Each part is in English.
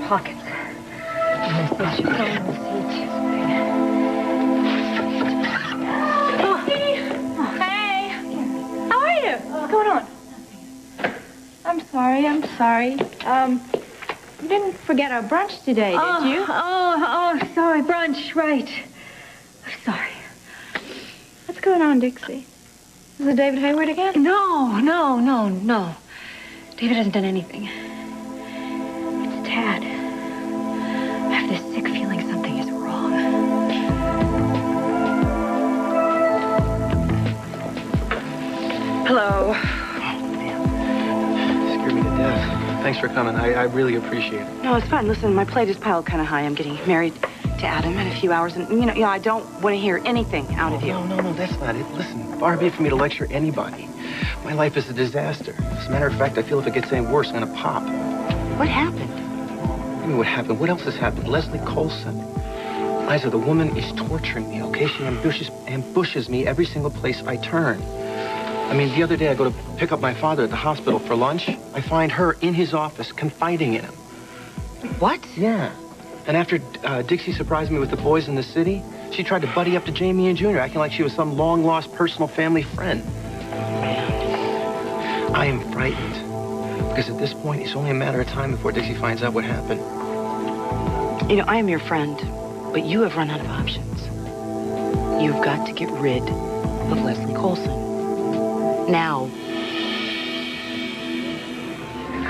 pockets. Message phone receipt. Dixie! Hey! How are you? What's going on? I'm sorry. You didn't forget our brunch today, did you? Sorry, brunch, right. I'm sorry. What's going on, Dixie? Is it David Hayward again? No. David hasn't done anything. It's Tad. I have this sick feeling something is wrong. Hello. Oh, man. Scared me to death. Thanks for coming. I really appreciate it. No, it's fine. Listen, my plate is piled kind of high. I'm getting married to Adam in a few hours, and you know, I don't want to hear anything out of you. No, that's not it. Listen, far be it for me to lecture anybody. My life is a disaster. As a matter of fact, I feel if it gets any worse, I'm gonna pop. What happened? I mean, what happened? What else has happened? Leslie Colson. Liza, the woman is torturing me, okay? She ambushes me every single place I turn. I mean, the other day I go to pick up my father at the hospital for lunch. I find her in his office, confiding in him. What? Yeah. And after Dixie surprised me with the boys in the city, she tried to buddy up to Jamie and Junior, acting like she was some long-lost personal family friend. I am frightened. Because at this point, it's only a matter of time before Dixie finds out what happened. You know, I am your friend, but you have run out of options. You've got to get rid of Leslie Colson. Now.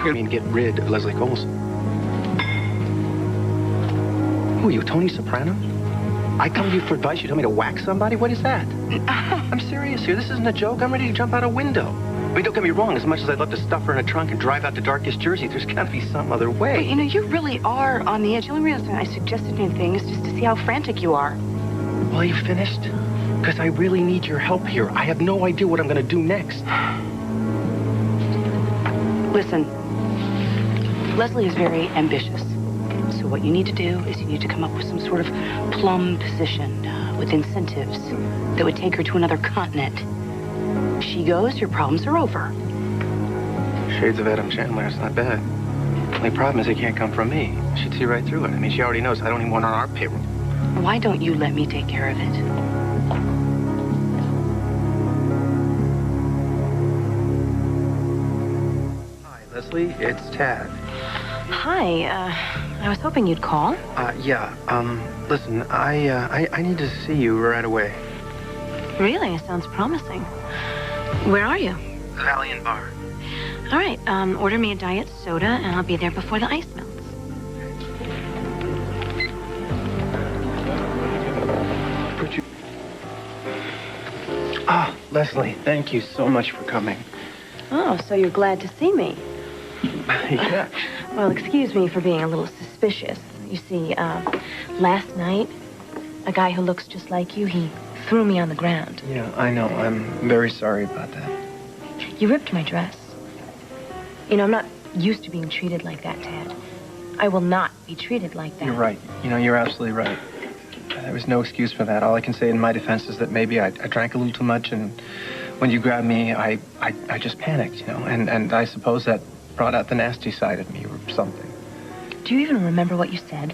I mean, get rid of Leslie Colson. Who are you, Tony Soprano? I come to you for advice, you tell me to whack somebody? What is that? I'm serious here. This isn't a joke. I'm ready to jump out a window. I mean, don't get me wrong. As much as I'd love to stuff her in a trunk and drive out to darkest Jersey, there's got to be some other way. But, you know, you really are on the edge. The only reason I suggested anything is just to see how frantic you are. Well, you finished? Because I really need your help here. I have no idea what I'm going to do next. Listen, Leslie is very ambitious. So what you need to do is you need to come up with some sort of plum position with incentives that would take her to another continent. If she goes, your problems are over. Shades of Adam Chandler. It's not bad. The only problem is it can't come from me. She'd see right through it. I mean, she already knows I don't even want her on our payroll. Why don't you let me take care of it? Hi, Leslie. It's Tad. Hi, I was hoping you'd call. Yeah, listen, I need to see you right away. Really? It sounds promising. Where are you? The Valiant Bar. All right, order me a diet soda, and I'll be there before the ice melts. Leslie, thank you so much for coming. Oh, so you're glad to see me. Yeah. Well, excuse me for being a little suspicious. You see, last night, a guy who looks just like you, he threw me on the ground. Yeah, I know. I'm very sorry about that. You ripped my dress. You know, I'm not used to being treated like that, Tad. I will not be treated like that. You're right. You know, you're absolutely right. There was no excuse for that. All I can say in my defense is that maybe I drank a little too much, and when you grabbed me, I just panicked, you know, and I suppose that brought out the nasty side of me or something. Do you even remember what you said?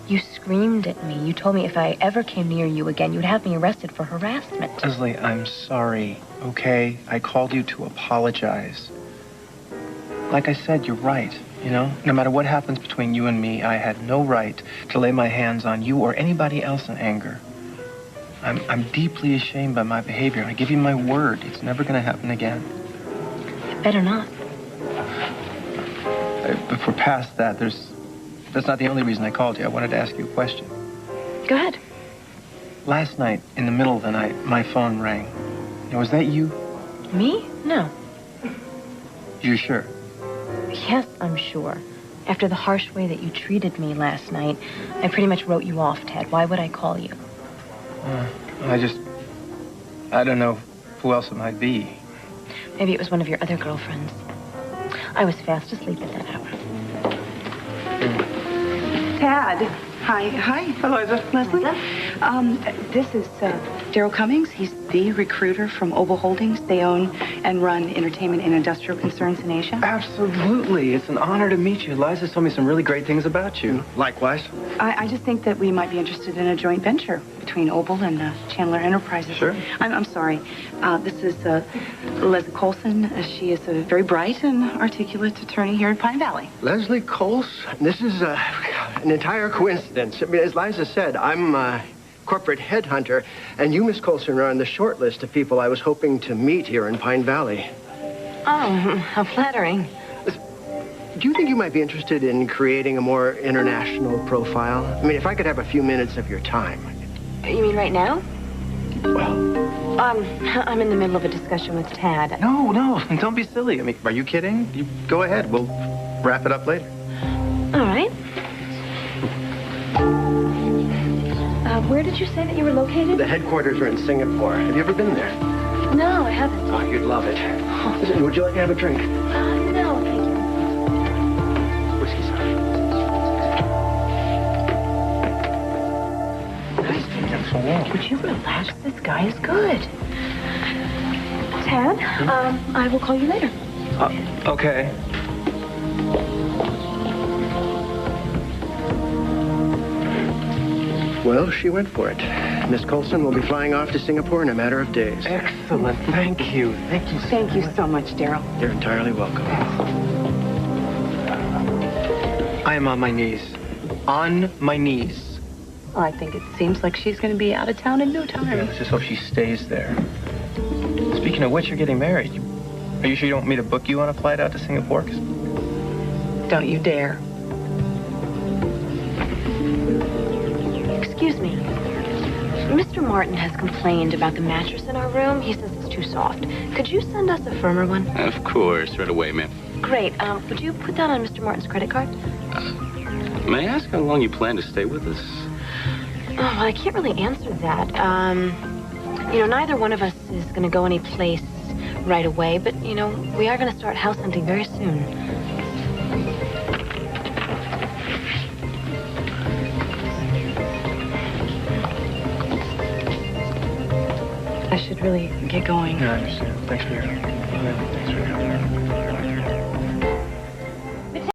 You screamed at me. You told me if I ever came near you again, you'd have me arrested for harassment. Leslie, I'm sorry, okay? I called you to apologize. Like I said, you're right, you know? No matter what happens between you and me, I had no right to lay my hands on you or anybody else in anger. I'm deeply ashamed by my behavior. I give you my word, it's never going to happen again. It better not. If we're past that, that's not the only reason I called you. I wanted to ask you a question. Go ahead. Last night, in the middle of the night, my phone rang. Now, was that you? Me? No. You're sure? Yes, I'm sure. After the harsh way that you treated me last night, I pretty much wrote you off, Ted. Why would I call you? I don't know who else it might be. Maybe it was one of your other girlfriends. I was fast asleep at that hour. Tad. Hi. Hello, Liza. Leslie. This is Daryl Cummings. He's the recruiter from Oval Holdings. They own and run entertainment and industrial concerns in Asia. Absolutely. It's an honor to meet you. Liza's told me some really great things about you. Likewise. I just think that we might be interested in a joint venture between Oval and Chandler Enterprises. Sure. I'm sorry. This is Leslie Colson. She is a very bright and articulate attorney here in Pine Valley. Leslie Colson. This is an entire coincidence. I mean, as Liza said, I'm a corporate headhunter, and you, Miss Colson, are on the short list of people I was hoping to meet here in Pine Valley. Oh, how flattering. Do you think you might be interested in creating a more international profile? I mean, if I could have a few minutes of your time. You mean right now? Well, I'm in the middle of a discussion with Tad. No, don't be silly. I mean, are you kidding? You go ahead. We'll wrap it up later. All right. Where did you say that you were located? the headquarters are in Singapore. Have you ever been there? No, I haven't. Oh, you'd love it. Listen, would you like to have a drink? No, thank you. Whiskey sour. What's taking so long? Would you relax? This guy is good. Tad, I will call you later. Okay. Well, she went for it. Miss Colson will be flying off to Singapore in a matter of days. Excellent. Thank you. Thank you so much, Daryl. You're entirely welcome. I am on my knees. On my knees. Well, I think it seems like she's going to be out of town in no time. Yeah, let's just hope she stays there. Speaking of which, you're getting married. Are you sure you don't want me to book you on a flight out to Singapore? 'Cause Don't you dare. Excuse me. Mr. Martin has complained about the mattress in our room. He says it's too soft. Could you send us a firmer one? Of course, right away, ma'am. Great. Would you put that on Mr. Martin's credit card? May I ask how long you plan to stay with us? Oh, well, I can't really answer that. Neither one of us is going to go any place right away, but, we are going to start house hunting very soon. I should really get going. Yeah, I understand. Thanks for your help. Thanks for your help.